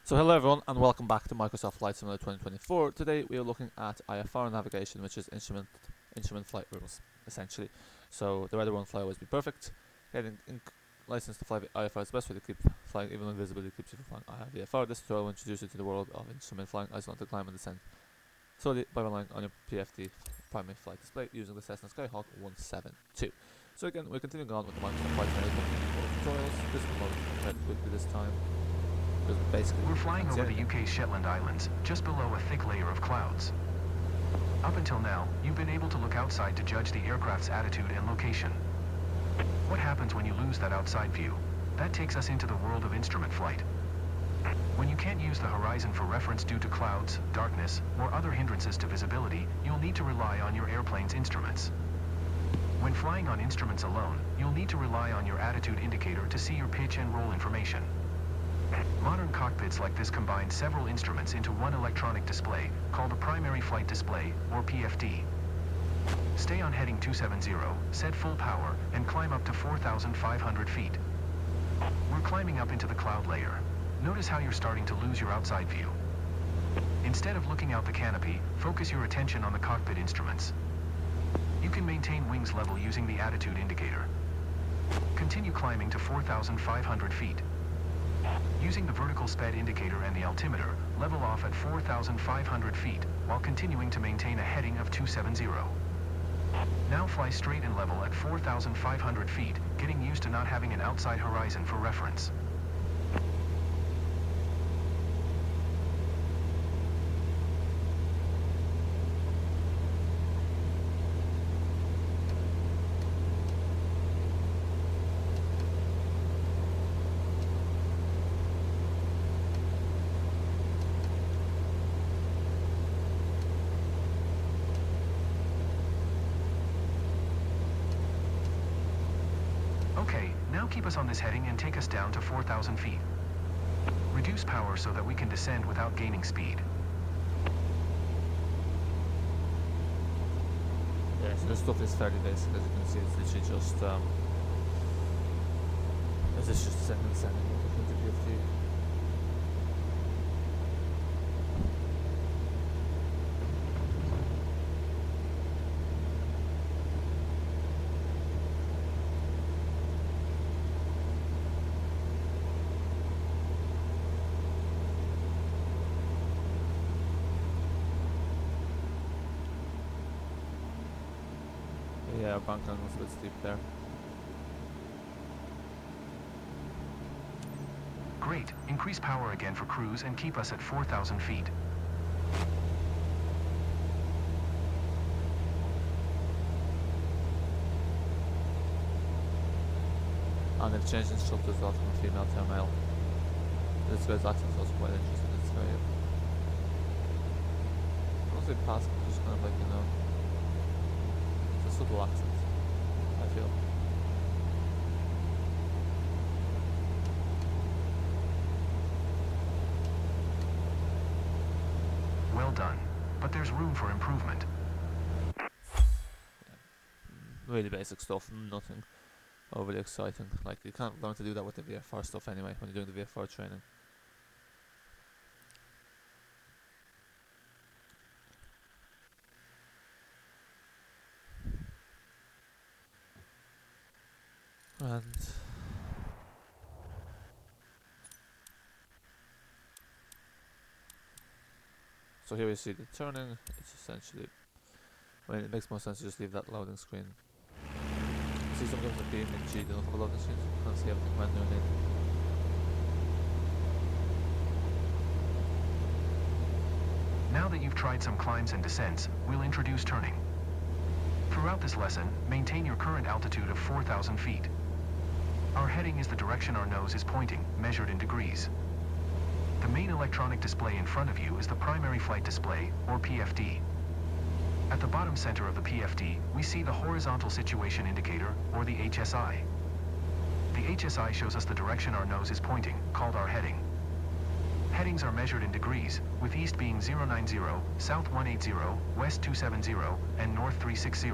So hello everyone and welcome back to Microsoft Flight Simulator 2024. Today we are looking at IFR navigation, which is instrument flight rules, essentially. So the weather won't fly always be perfect. Getting license to fly IFR is the best way to keep flying, even when visibility keeps you from flying IFR. This tutorial will introduce you to the world of instrument flying, isometric climb and descent, solely by relying on your PFD primary flight display using the Cessna Skyhawk 172. So again, we're continuing on with the Microsoft Flight Simulator tutorials. This will load quite quickly this time. Basically, we're flying over the UK's Shetland Islands, just below a thick layer of clouds. Up until now, you've been able to look outside to judge the aircraft's attitude and location. What happens when you lose that outside view? That takes us into the world of instrument flight. When you can't use the horizon for reference due to clouds, darkness, or other hindrances to visibility, you'll need to rely on your airplane's instruments. When flying on instruments alone, you'll need to rely on your attitude indicator to see your pitch and roll information. Modern cockpits like this combine several instruments into one electronic display, called a primary flight display, or PFD. Stay on heading 270, set full power, and climb up to 4,500 feet. We're climbing up into the cloud layer. Notice how you're starting to lose your outside view. Instead of looking out the canopy, focus your attention on the cockpit instruments. You can maintain wings level using the attitude indicator. Continue climbing to 4,500 feet. Using the vertical speed indicator and the altimeter, level off at 4,500 feet, while continuing to maintain a heading of 270. Now fly straight and level at 4,500 feet, getting used to not having an outside horizon for reference. Okay, now keep us on this heading and take us down to 4,000 feet. Reduce power so that we can descend without gaining speed. Yeah, so this stuff is fairly basic, as you can see. It's literally just this is just descending into PFD. Yeah, bank angle was a bit steep there. Great, increase power again for cruise and keep us at 4,000 feet. And they've changed instructors as well from female to male. This guy's accent's also quite interesting. It's very mostly Pascal, just kind of like, you know, it's a subtle accent, I feel. Well done, but there's room for improvement. Yeah. Really basic stuff, nothing overly exciting. Like, you can't learn to do that with the VFR stuff anyway, when you're doing the VFR training. And so here we see the turning. It's essentially, I mean, it makes more sense to just leave that loading screen. See, sometimes the beam in G, they don't have a loading screen, so you can't see everything manually in. Now that you've tried some climbs and descents, we'll introduce turning. Throughout this lesson, maintain your current altitude of 4,000 feet. Our heading is the direction our nose is pointing, measured in degrees. The main electronic display in front of you is the primary flight display, or PFD. At the bottom center of the PFD, we see the horizontal situation indicator, or the HSI. The HSI shows us the direction our nose is pointing, called our heading. Headings are measured in degrees, with east being 090, south 180, west 270, and north 360.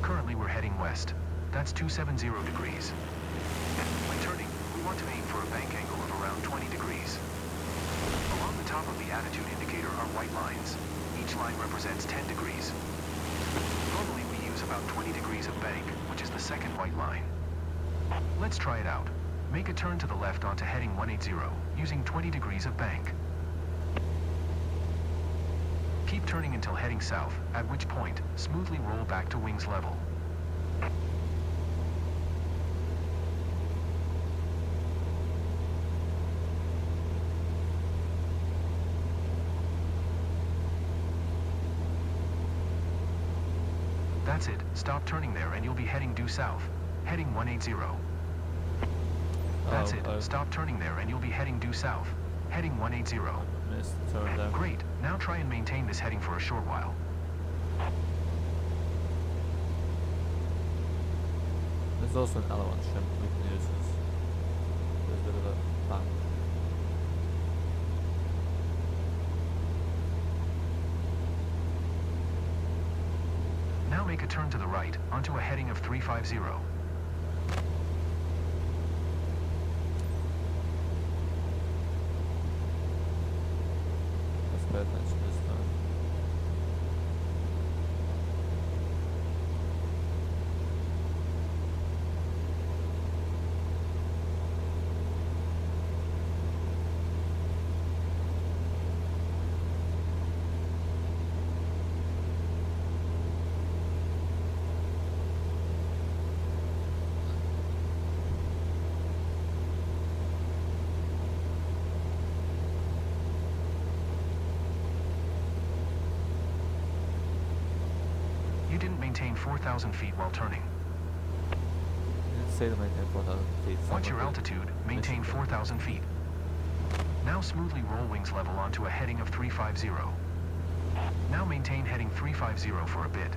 Currently we're heading west. That's 270 degrees. When turning, we want to aim for a bank angle of around 20 degrees. attitude indicator are white lines. Each line represents 10 degrees. Normally we use about 20 degrees of bank, which is the second white line. Let's try it out. Make a turn to the left onto heading 180, using 20 degrees of bank. Keep turning until heading south, at which point, smoothly roll back to wings level. That's it, stop turning there and you'll be heading due south. Heading 180. That's it, stop turning there and you'll be heading due south. Heading 180. Missed the turn there. Great, now try and maintain this heading for a short while. There's also an L1 shrimp we can use as there's a bit of a bank. Now make a turn to the right, onto a heading of 350. Let's pay attention this time. You didn't maintain 4,000 feet while turning. Say to maintain 4,000 feet. Watch your altitude, maintain 4,000 feet. Now smoothly roll wings level onto a heading of 350. Now maintain heading 350 for a bit.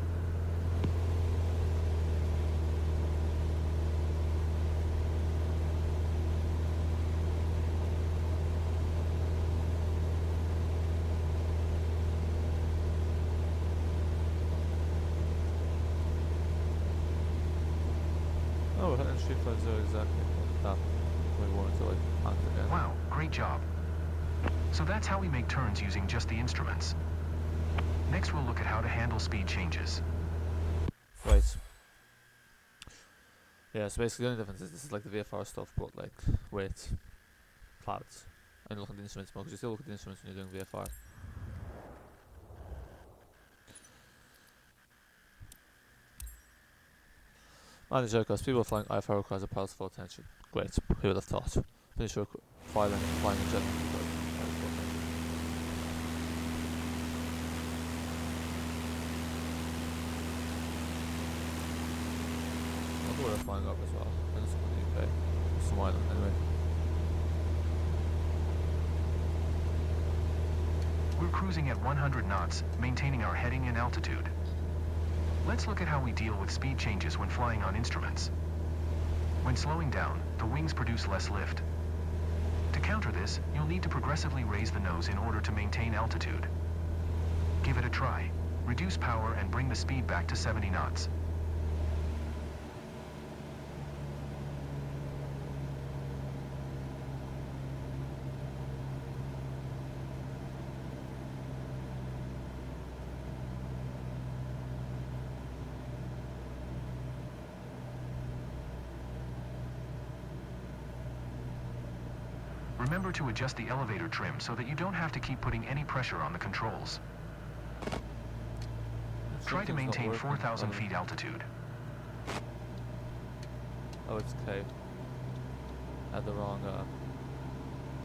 Oh, we're heading 350 exactly. That we wanted to like hunt again. Wow, great job. So that's how we make turns using just the instruments. Next we'll look at how to handle speed changes. Right. Yeah, so basically the only difference is this is like the VFR stuff, but like with clouds. And look at the instruments more, because you still look at the instruments when you're doing VFR. Manage aircraft, people flying IFR requires a pilot's full attention. Great, who would have thought? Finish your flying a jet. I'll go where flying up as well. And it's in the UK. Some island anyway. We're cruising at 100 knots, maintaining our heading and altitude. Let's look at how we deal with speed changes when flying on instruments. When slowing down, the wings produce less lift. To counter this, you'll need to progressively raise the nose in order to maintain altitude. Give it a try. Reduce power and bring the speed back to 70 knots. Remember to adjust the elevator trim so that you don't have to keep putting any pressure on the controls. Try to maintain 4,000 feet altitude. Oh, it's K. Had the wrong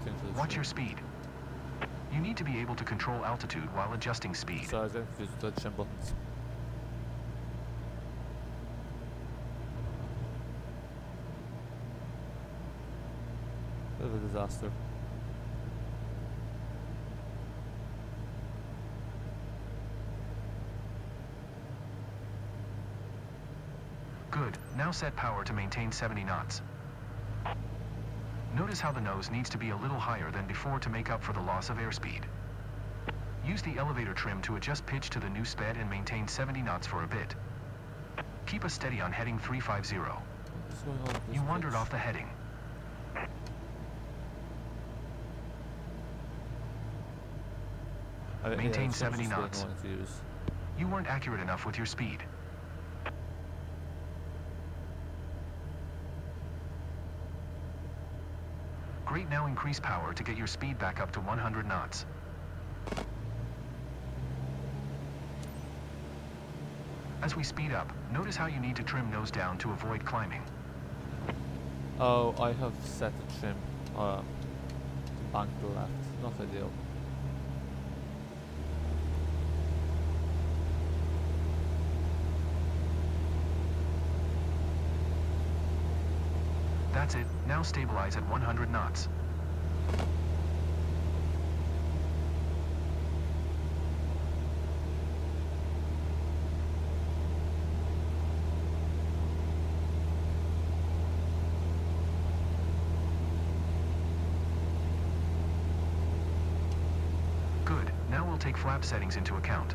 thing for the Watch your speed. You need to be able to control altitude while adjusting speed. So I was getting confused with the trim buttons. Bit of a disaster. Good, now set power to maintain 70 knots. Notice how the nose needs to be a little higher than before to make up for the loss of airspeed. Use the elevator trim to adjust pitch to the new sped and maintain 70 knots for a bit. Keep us steady on heading 350. What's going on with this You wandered pitch? off the heading. Maintain it should 70 just be knots. annoying to use. You weren't accurate enough with your speed. Great, now increase power to get your speed back up to 100 knots. As we speed up, notice how you need to trim nose down to avoid climbing. Oh, I have set the trim bank left. Not ideal. That's it, now stabilize at 100 knots. Good, now we'll take flap settings into account.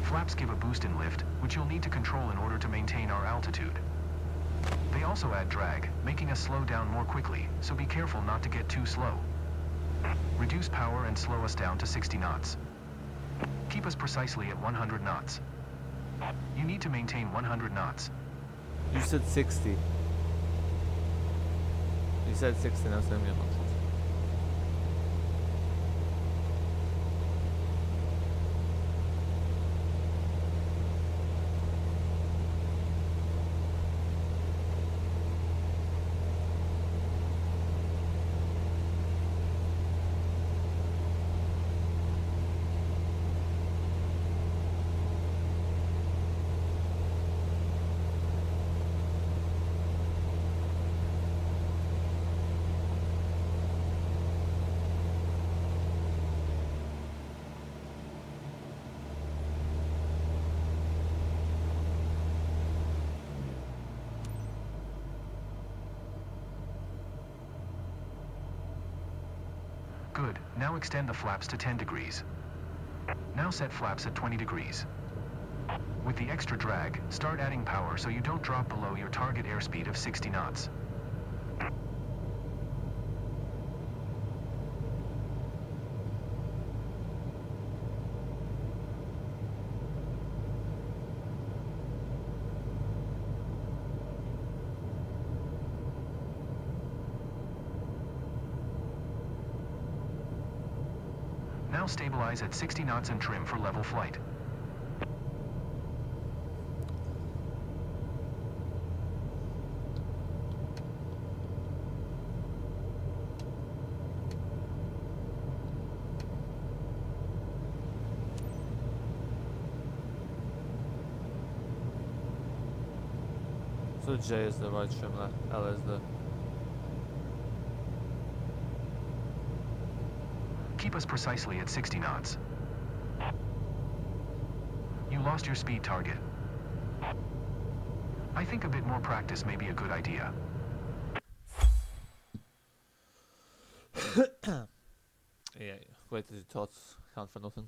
Flaps give a boost in lift, which you'll need to control in order to maintain our altitude. They also add drag, making us slow down more quickly, so be careful not to get too slow. Reduce power and slow us down to 60 knots. Keep us precisely at 100 knots. You need to maintain 100 knots. You said 60. You said 60, now send me a nonsense. Good, now extend the flaps to 10 degrees. Now set flaps at 20 degrees. With the extra drag, start adding power so you don't drop below your target airspeed of 60 knots. Now stabilize at 60 knots and trim for level flight. So J is the right trim, L is the... Keep us precisely at 60 knots. You lost your speed target. I think a bit more practice may be a good idea. Yeah, wait, your thoughts count for nothing.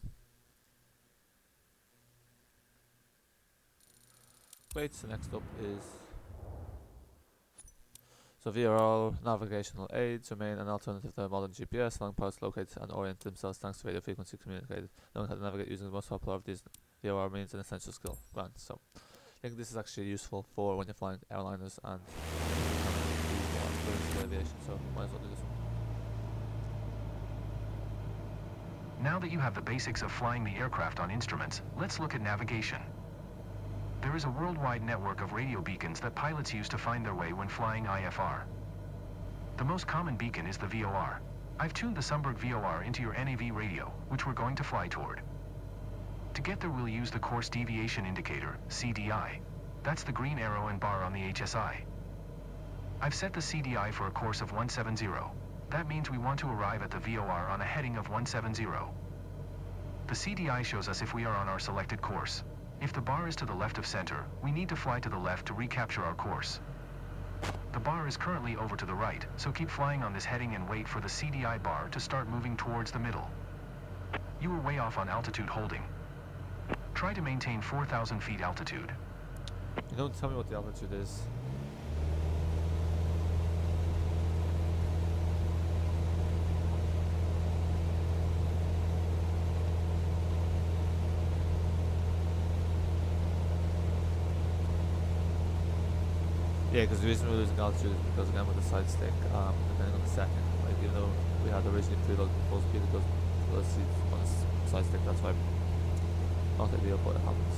Wait, so next up is... So VRL, navigational aids remain an alternative to modern GPS, allowing pilots to locate and orient themselves thanks to radio frequency communicated. Knowing how to navigate using the most popular of these VRL means an essential skill. Right, so I think this is actually useful for when you're flying airliners and aviation, so might as well do this one. Now that you have the basics of flying the aircraft on instruments, let's look at navigation. There is a worldwide network of radio beacons that pilots use to find their way when flying IFR. The most common beacon is the VOR. I've tuned the Sunberg VOR into your NAV radio, which we're going to fly toward. To get there, we'll use the course deviation indicator, CDI. That's the green arrow and bar on the HSI. I've set the CDI for a course of 170. That means we want to arrive at the VOR on a heading of 170. The CDI shows us if we are on our selected course. If the bar is to the left of center, we need to fly to the left to recapture our course. The bar is currently over to the right, so keep flying on this heading and wait for the CDI bar to start moving towards the middle. You were way off on altitude holding. Try to maintain 4,000 feet altitude. You don't tell me what the altitude is. Yeah, because the reason we're losing altitude is because again with the side stick, depending on the setting, like even though we had originally preloaded the full speed, it goes let's see on the side stick. That's why not ideal, but it happens.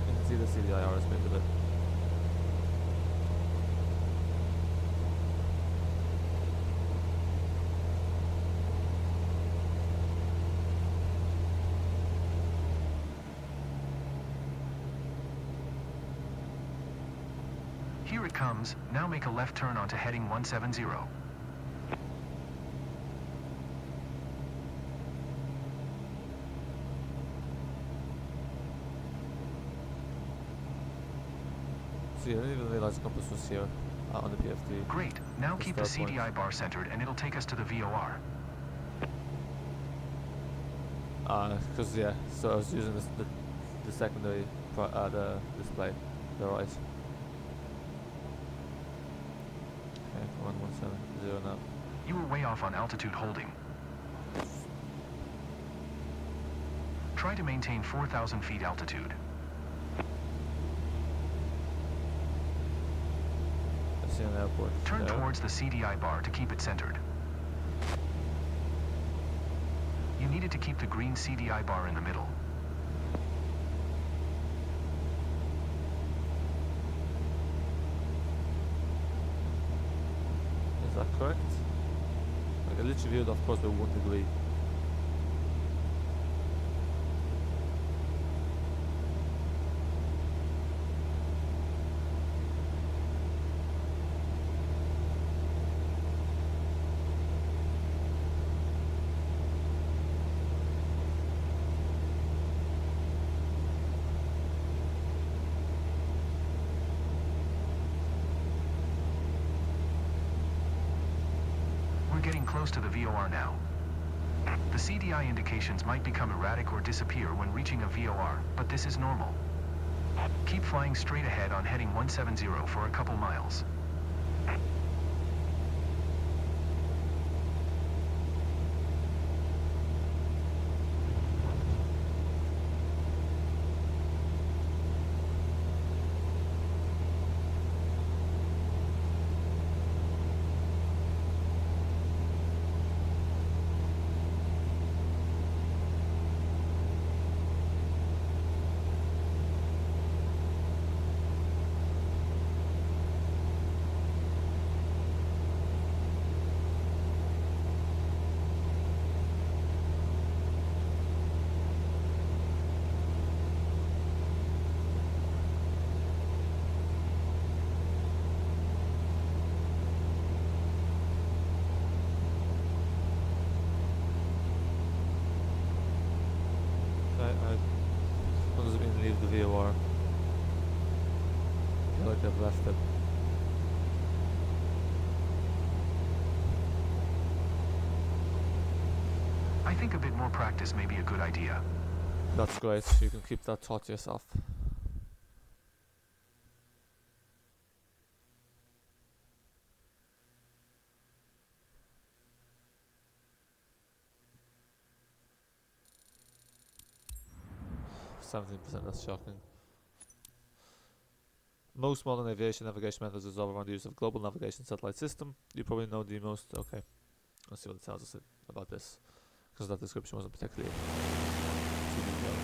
You can see the CDIR has moved a bit. Here it comes. Now make a left turn onto heading 170. See, I didn't even realize the compass was here on the PFD. Great. Now The keep the start point. CDI bar centered and it'll take us to the VOR. Because yeah, so I was using the secondary the display, the right. Okay, 1170 now. You were way off on altitude holding. Try to maintain 4,000 feet altitude. I see an airport. Turn there. towards the CDI bar to keep it centered. You needed to keep the green CDI bar in the middle. Is that correct? Like I literally viewed, of course, by 1 degree. We're getting close to the VOR now. The CDI indications might become erratic or disappear when reaching a VOR, but this is normal. Keep flying straight ahead on heading 170 for a couple miles. What does it mean leave the VOR? I feel like I've left it. I think a bit more practice may be a good idea. That's great, you can keep that thought to yourself. %, that's shocking. Most modern aviation navigation methods revolve around the use of global navigation satellite system. You probably know the most. Okay, let's see what it tells us about this, because that description wasn't particularly too detailed.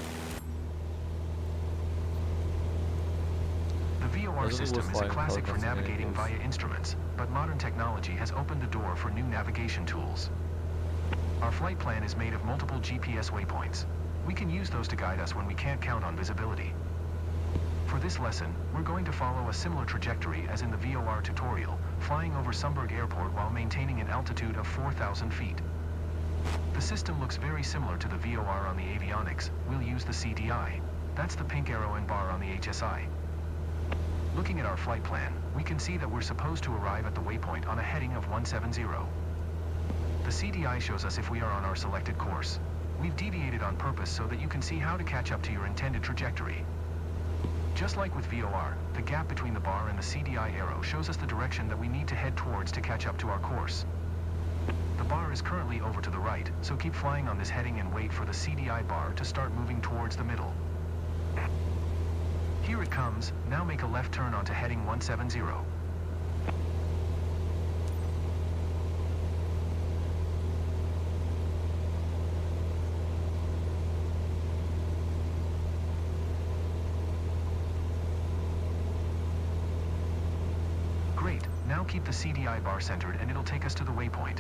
The VOR system is a classic for navigating via via instruments, but modern technology has opened the door for new navigation tools. Our flight plan is made of multiple GPS waypoints. We can use those to guide us when we can't count on visibility. For this lesson, we're going to follow a similar trajectory as in the VOR tutorial, flying over Sumburg Airport while maintaining an altitude of 4,000 feet. The system looks very similar to the VOR on the avionics. We'll use the CDI. That's the pink arrow and bar on the HSI. Looking at our flight plan, we can see that we're supposed to arrive at the waypoint on a heading of 170. The CDI shows us if we are on our selected course. We've deviated on purpose so that you can see how to catch up to your intended trajectory. Just like with VOR, the gap between the bar and the CDI arrow shows us the direction that we need to head towards to catch up to our course. The bar is currently over to the right, so keep flying on this heading and wait for the CDI bar to start moving towards the middle. Here it comes. Now make a left turn onto heading 170. Great. Now keep the CDI bar centered and it'll take us to the waypoint.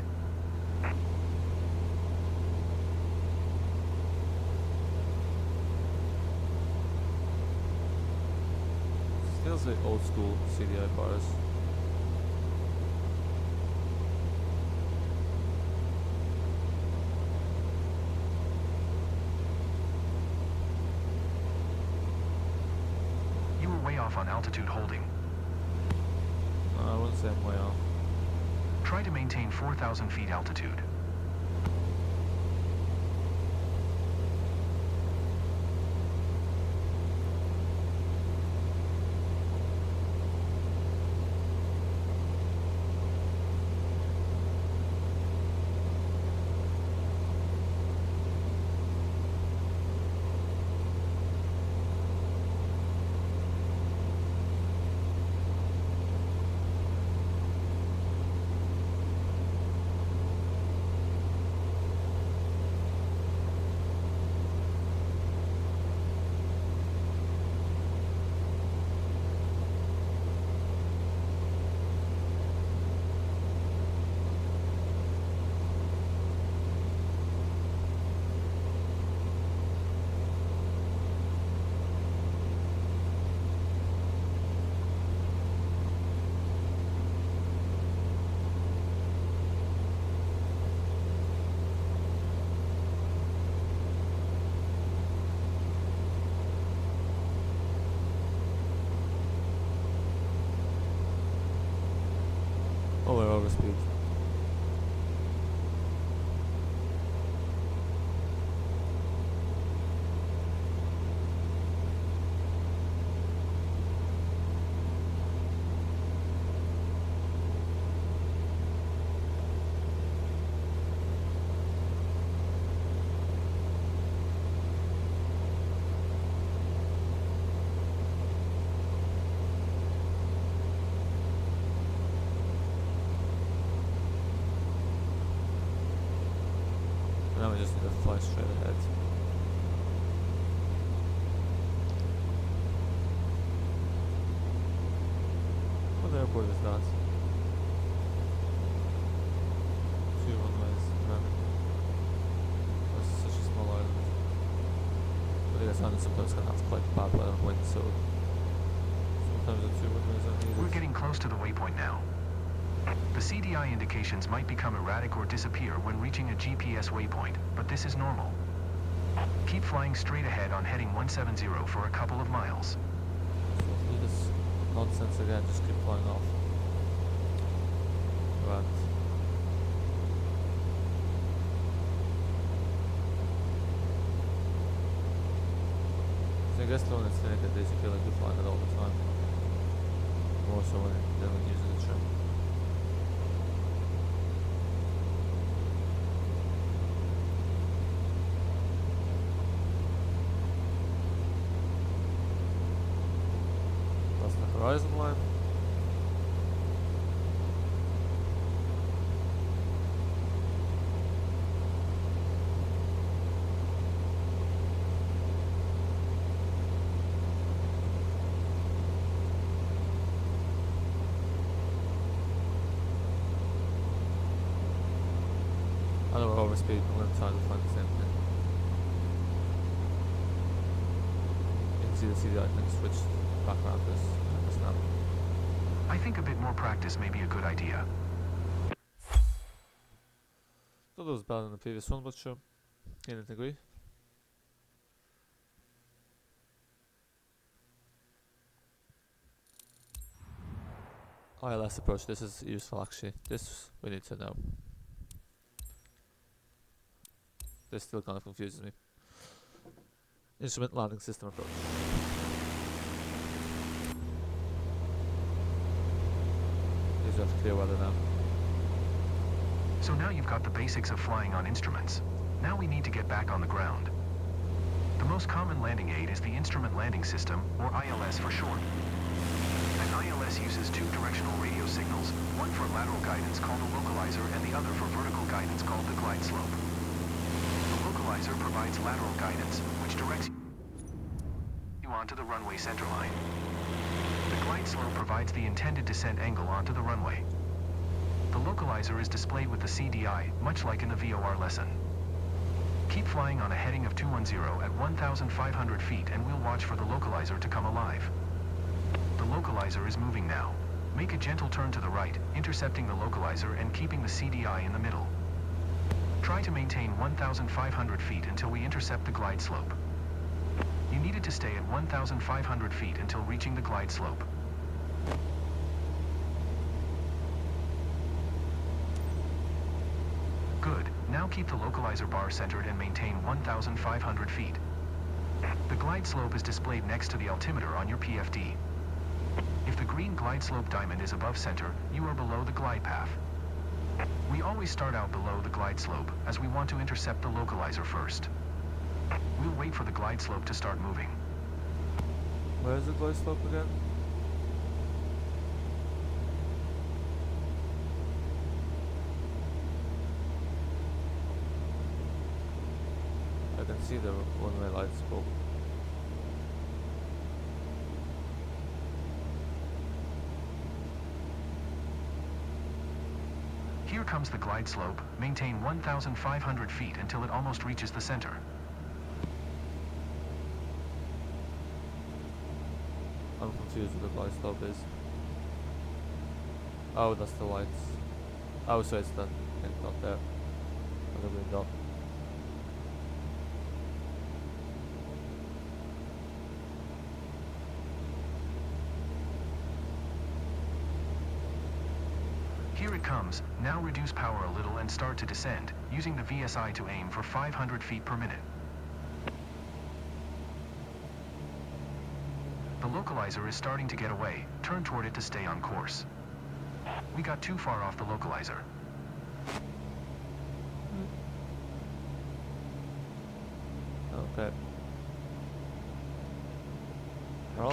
Feels like old school CDI bars. You were way off on altitude holding. I wouldn't say I'm way off. Try to maintain 4,000 feet altitude. Oh, we're over speed. Now we just need to fly straight ahead. What airport is that? 2 runways. That's such a small island. But I guess I'm sometimes gonna have to fight bad weather and wind, so sometimes the 2 runways are needed. We're getting close to the waypoint now. The CDI indications might become erratic or disappear when reaching a GPS waypoint, but this is normal. Keep flying straight ahead on heading 170 for a couple of miles. So let's do this nonsense again, just keep flying off. Right. So I guess the only thing that is you feel like you're flying it all the time. More so when using the trim. That's the horizon line. I know we're over speed, I'm going to try to find the same thing. You can see the CDI thing switch back around this now. I think a bit more practice may be a good idea. Thought it was better than the previous one, but sure. You didn't agree? ILS approach, this is useful actually. This we need to know. This still kind of confuses me. Instrument landing system approach. we have clear weather now. So now you've got the basics of flying on instruments. Now we need to get back on the ground. The most common landing aid is the Instrument Landing System, or ILS for short. An ILS uses two directional radio signals, one for lateral guidance called a localizer and the other for vertical guidance called the glide slope. The localizer provides lateral guidance, which directs you onto the runway centerline. The glide slope provides the intended descent angle onto the runway. The localizer is displayed with the CDI, much like in the VOR lesson. Keep flying on a heading of 210 at 1,500 feet and we'll watch for the localizer to come alive. The localizer is moving now. Make a gentle turn to the right, intercepting the localizer and keeping the CDI in the middle. Try to maintain 1,500 feet until we intercept the glide slope. You needed to stay at 1,500 feet until reaching the glide slope. Good. Now keep the localizer bar centered and maintain 1,500 feet. The glide slope is displayed next to the altimeter on your PFD. If the green glide slope diamond is above center, you are below the glide path. We always start out below the glide slope, as we want to intercept the localizer first. We'll wait for the glide slope to start moving. Where is the glide slope again? I can see the one-way lights, but Here comes the glide slope. Maintain 1,500 feet until it almost reaches the center. I'm confused what the glide slope is. Oh, that's the lights. Oh, so it's that pink dot there. Or the green dot. Here it comes. Now reduce power a little and start to descend, using the VSI to aim for 500 feet per minute. The localizer is starting to get away. Turn toward it to stay on course. We got too far off the localizer. Okay.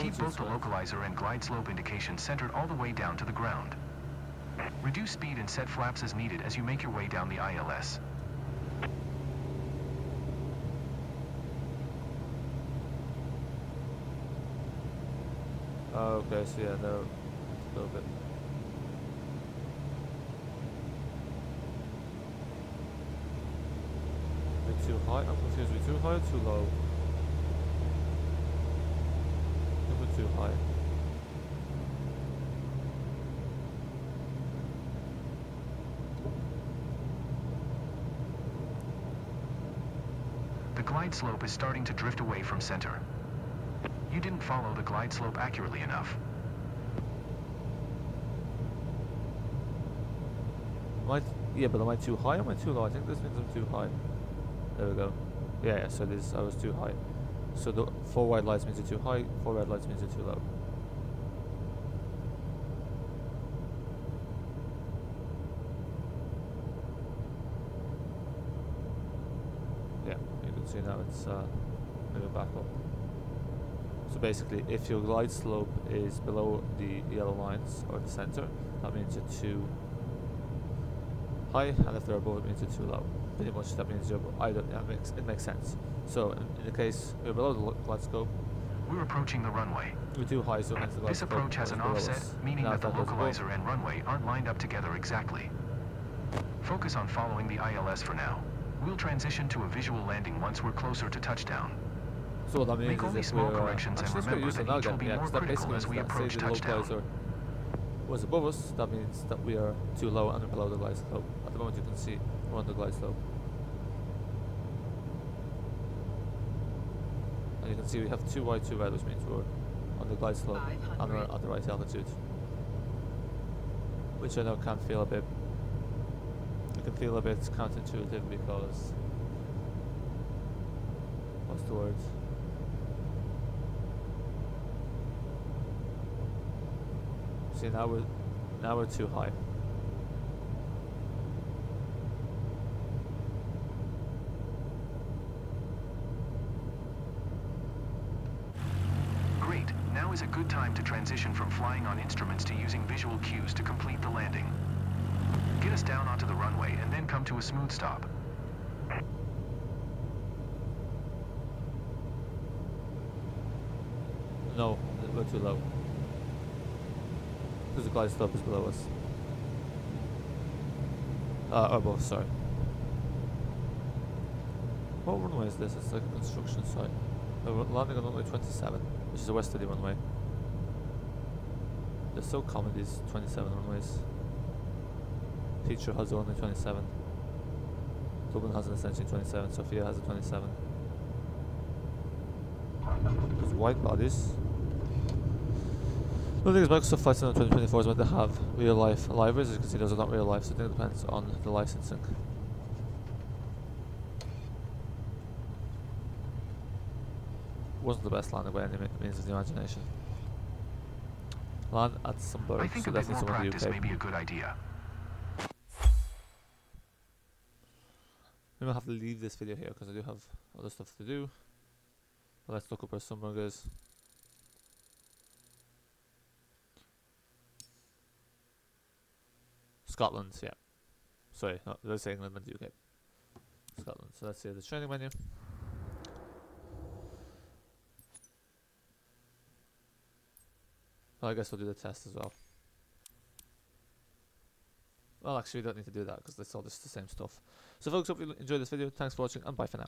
Keep both the localizer and glide slope indications centered all the way down to the ground. Reduce speed and set flaps as needed as you make your way down the ILS. Okay, so yeah, they're a little bit. We're too high? I'm confused. We're too high or too low? I think we're too high. The glide slope is starting to drift away from center. You didn't follow the glide slope accurately enough. Yeah, but am I too high or am I too low? I think this means I'm too high. There we go. Yeah, so this I was too high. So the 4 white lights means you're too high, 4 red lights means you're too low. Yeah, you can see now it's moving back up. So basically, if your glide slope is below the yellow lines or the center, that means you're too high, and if they're above, it means you're too low. Pretty much, that means you're either. Yeah, it makes sense. So in the case we're below the glide slope, We're approaching the runway. we're too high, so hence the glide This slope approach has is an below offset, us. meaning Now that if the goes above, localizer and runway aren't lined up together exactly. Focus on following the ILS for now. We'll transition to a visual landing once we're closer to touchdown. so what that means Make is only if small we're corrections and actually let's get remember used to that it now each will again. be Yeah, more 'cause that critical basically as we means that, approach say the touchdown. localizer was above us, that means that we are too low and we're below the glide slope. At the moment you can see we're on the glide slope. And you can see we have 2 white, 2 red, which means we're on the glide slope and we're at the right altitude. Which I know can feel a bit, it can feel a bit counterintuitive because, what's the word? See, now we're Now we're too high. Great. Now is a good time to transition from flying on instruments to using visual cues to complete the landing. Get us down onto the runway and then come to a smooth stop. No, we're too low. Because the glide stop is below us. Above, sorry. What runway is this? It's like a construction site. We're landing on runway 27, which is a westerly runway. They're so common, these 27 runways. Heathrow has only 27. Dublin has an essentially 27. Sofia has a 27. There's wide bodies. The thing is, Microsoft Flight Simulator 2024 is meant to have real life libraries. As you can see, those are not real life, so I think it depends on the licensing. Wasn't the best landing by any means of the imagination. Land at some I birds, think so a bit definitely more somewhere in the practice UK. may be a good idea. We might have to leave this video here because I do have other stuff to do. But let's look up where Sunburg is. Scotland, yeah. Sorry, no, did I say England and UK? Scotland. So let's see the training menu. Well, I guess we'll do the test as well. Well, actually, we don't need to do that because it's all just the same stuff. So folks, hope you enjoyed this video. Thanks for watching and bye for now.